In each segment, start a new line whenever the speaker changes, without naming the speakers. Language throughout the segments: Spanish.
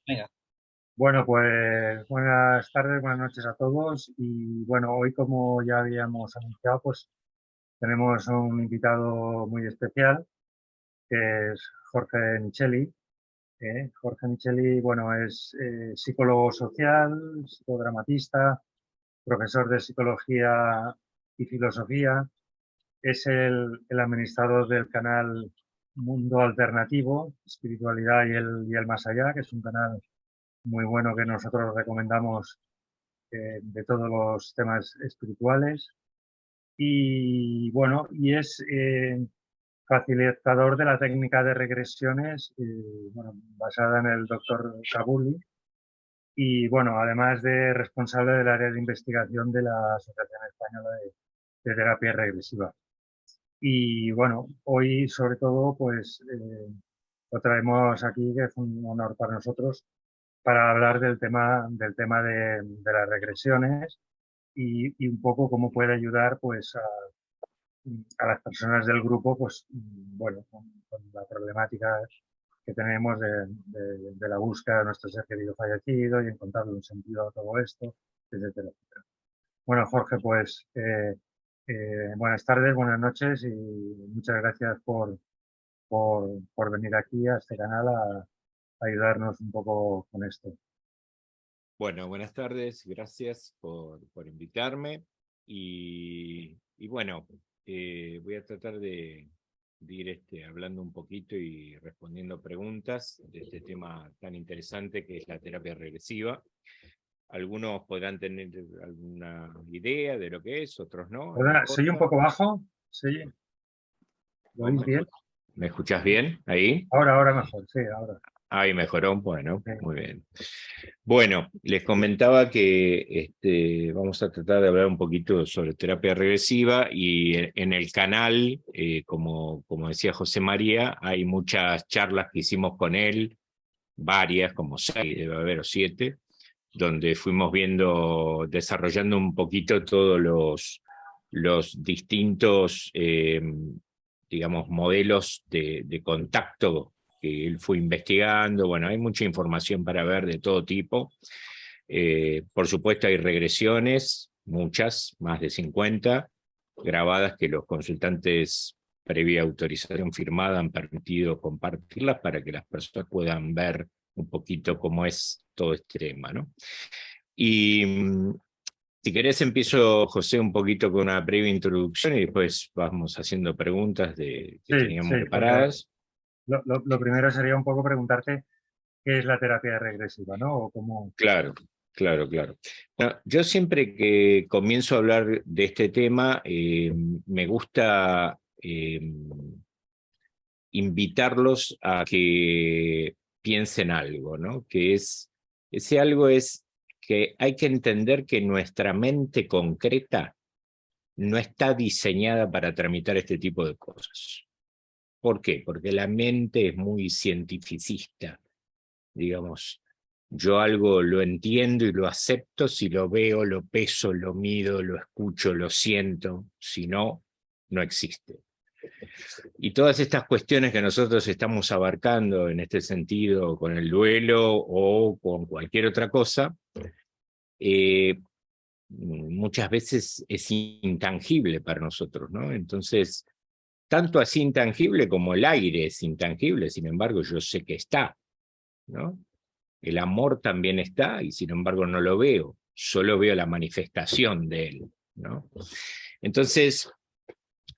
Venga.
Bueno, pues buenas tardes, buenas noches a todos. Y bueno, hoy como ya habíamos anunciado, pues tenemos un invitado muy especial, que es Jorge Micheli. Jorge Micheli, bueno, es psicólogo social, psicodramatista, profesor de psicología y filosofía. Es el administrador del canal Mundo Alternativo, Espiritualidad y el Más Allá, que es un canal muy bueno que nosotros recomendamos de todos los temas espirituales. Y bueno, y es facilitador de la técnica de regresiones, bueno, basada en el doctor Kabuli. Y bueno, además de responsable del área de investigación de la Asociación Española de Terapia Regresiva. Y bueno, hoy sobre todo, pues lo traemos aquí, que es un honor para nosotros, para hablar del tema de las regresiones y un poco cómo puede ayudar pues a las personas del grupo, pues bueno, con la problemática que tenemos de la búsqueda de nuestro ser querido fallecido y encontrarle un sentido a todo esto, etcétera, etcétera. Bueno, Jorge, pues buenas tardes, buenas noches y muchas gracias por venir aquí a este canal a ayudarnos un poco con esto.
Bueno, buenas tardes, gracias por invitarme y bueno, voy a tratar de ir hablando un poquito y respondiendo preguntas de este tema tan interesante que es la terapia regresiva. Algunos podrán tener alguna idea de lo que es, otros no
¿Verdad? ¿Soy un
importa.
poco bajo? ¿Sí? ¿Lo oís
¿Cómo?
bien?
¿Me escuchás bien ahí?
Ahora mejor, sí, ahora.
Ahí mejoró, bueno,
Sí,
muy bien. Bueno, les comentaba que vamos a tratar de hablar un poquito sobre terapia regresiva y en el canal, como decía José María, hay muchas charlas que hicimos con él, varias, como 6, debe haber o 7, donde fuimos viendo, desarrollando un poquito todos los distintos, digamos, modelos de contacto que él fue investigando. Bueno, hay mucha información para ver de todo tipo. Por supuesto hay regresiones, muchas, más de 50, grabadas que los consultantes previa autorización firmada han permitido compartirlas para que las personas puedan ver un poquito cómo es todo este tema, ¿no? Y si querés empiezo, José, un poquito con una breve introducción y después vamos haciendo preguntas que
sí,
teníamos
porque
preparadas.
lo primero sería un poco preguntarte qué es la terapia regresiva, ¿no? O cómo...
Claro, claro, claro. No, yo siempre que comienzo a hablar de este tema, me gusta invitarlos a que piensen algo, ¿no? Ese algo es que hay que entender que nuestra mente concreta no está diseñada para tramitar este tipo de cosas. ¿Por qué? Porque la mente es muy cientificista, digamos. Yo algo lo entiendo y lo acepto si lo veo, lo peso, lo mido, lo escucho, lo siento. Si no, no existe. Y todas estas cuestiones que nosotros estamos abarcando en este sentido con el duelo o con cualquier otra cosa, eh, muchas veces es intangible para nosotros, ¿no? Entonces, tanto así intangible como el aire es intangible, sin embargo, yo sé que está, ¿no? El amor también está y sin embargo no lo veo, solo veo la manifestación de él, ¿no? Entonces,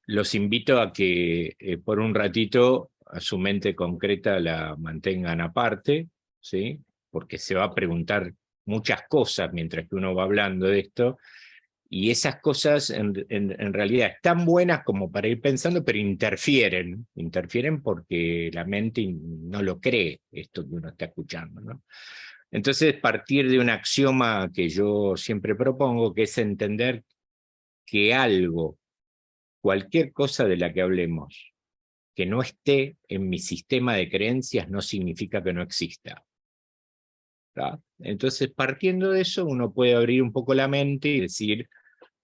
los invito a que por un ratito a su mente concreta la mantengan aparte, ¿sí? Porque se va a preguntar muchas cosas mientras que uno va hablando de esto, y esas cosas en realidad están buenas como para ir pensando, pero interfieren porque la mente no lo cree, esto que uno está escuchando, ¿no? Entonces, partir de un axioma que yo siempre propongo, que es entender que algo, cualquier cosa de la que hablemos, que no esté en mi sistema de creencias no significa que no exista. ¿Tá? Entonces, partiendo de eso, uno puede abrir un poco la mente y decir,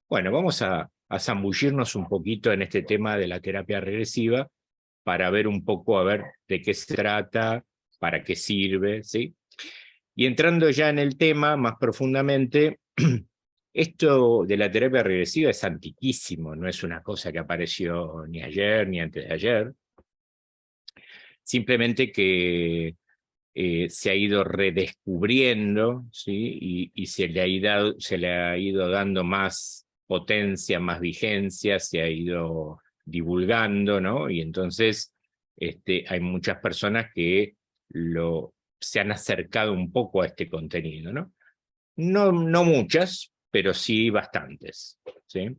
bueno, vamos a zambullirnos un poquito en este tema de la terapia regresiva para ver un poco a ver de qué se trata, para qué sirve, ¿sí? Y entrando ya en el tema más profundamente, esto de la terapia regresiva es antiquísimo, no es una cosa que apareció ni ayer ni antes de ayer, simplemente que se ha ido redescubriendo, ¿sí? Y se le ha ido dando más potencia, más vigencia, se ha ido divulgando, ¿no? Y entonces hay muchas personas que se han acercado un poco a este contenido, ¿no? No muchas, pero sí bastantes, ¿sí?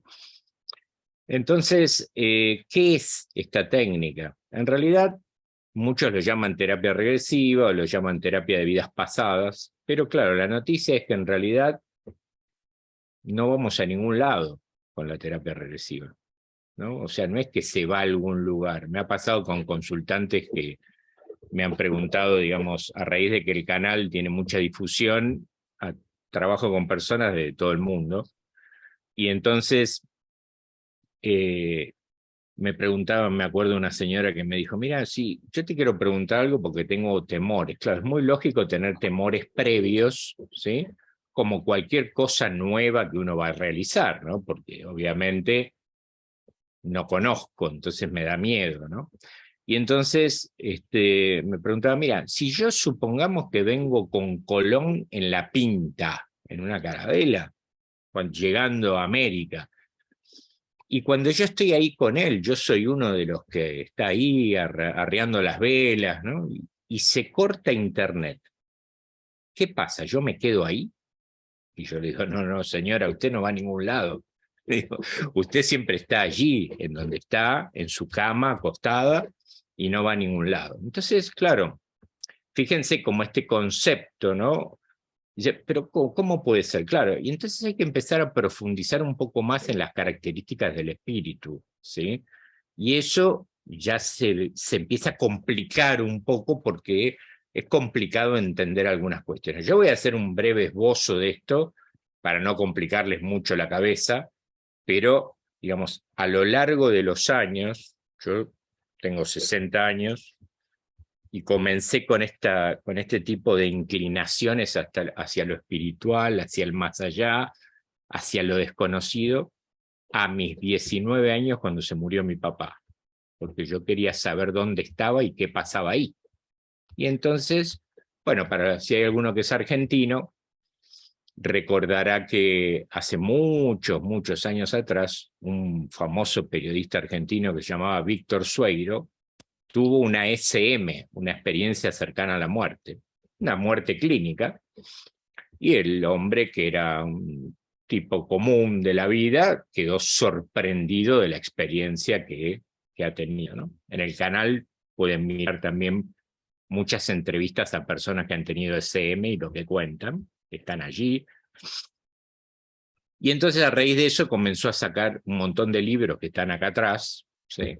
Entonces, ¿qué es esta técnica? En realidad, muchos lo llaman terapia regresiva o lo llaman terapia de vidas pasadas, pero claro, la noticia es que en realidad no vamos a ningún lado con la terapia regresiva, ¿no? O sea, no es que se va a algún lugar. Me ha pasado con consultantes que me han preguntado, digamos, a raíz de que el canal tiene mucha difusión, trabajo con personas de todo el mundo, y entonces me preguntaban, me acuerdo de una señora que me dijo, mira, sí, yo te quiero preguntar algo porque tengo temores. Claro, es muy lógico tener temores previos, ¿sí? Como cualquier cosa nueva que uno va a realizar, ¿no? Porque obviamente no conozco, entonces me da miedo, ¿no? Y entonces me preguntaba, mira, si yo supongamos que vengo con Colón en la pinta, en una carabela, llegando a América, y cuando yo estoy ahí con él, yo soy uno de los que está ahí arreando las velas, ¿no? Y se corta internet. ¿Qué pasa? ¿Yo me quedo ahí? Y yo le digo, no, no, señora, usted no va a ningún lado. Le digo, usted siempre está allí, en donde está, en su cama, acostada, y no va a ningún lado. Entonces, claro, fíjense como este concepto, ¿no? Dice, pero ¿cómo puede ser? Claro, y entonces hay que empezar a profundizar un poco más en las características del espíritu, ¿sí? Y eso ya se empieza a complicar un poco porque es complicado entender algunas cuestiones. Yo voy a hacer un breve esbozo de esto para no complicarles mucho la cabeza, pero, digamos, a lo largo de los años, yo tengo 60 años, y comencé con este tipo de inclinaciones hacia lo espiritual, hacia el más allá, hacia lo desconocido, a mis 19 años cuando se murió mi papá, porque yo quería saber dónde estaba y qué pasaba ahí. Y entonces, bueno, si hay alguno que es argentino, recordará que hace muchos años atrás, un famoso periodista argentino que se llamaba Víctor Sueiro, tuvo una SM, una experiencia cercana a la muerte, una muerte clínica, y el hombre, que era un tipo común de la vida, quedó sorprendido de la experiencia que ha tenido, ¿no? En el canal pueden mirar también muchas entrevistas a personas que han tenido SM y lo que cuentan, están allí. Y entonces a raíz de eso comenzó a sacar un montón de libros que están acá atrás, ¿sí?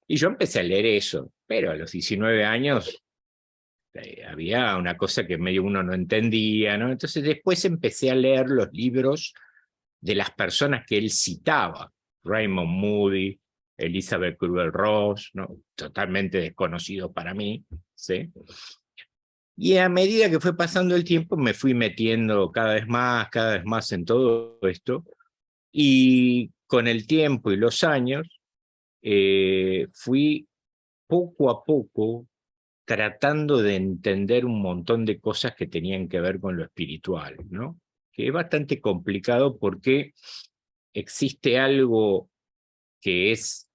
Y yo empecé a leer eso, pero a los 19 años había una cosa que medio uno no entendía, ¿no? Entonces después empecé a leer los libros de las personas que él citaba, Raymond Moody, Elizabeth Kubler-Ross, ¿no? Totalmente desconocido para mí, ¿sí? Y a medida que fue pasando el tiempo me fui metiendo cada vez más en todo esto, y con el tiempo y los años fui poco a poco tratando de entender un montón de cosas que tenían que ver con lo espiritual, ¿no? Que es bastante complicado porque existe algo que es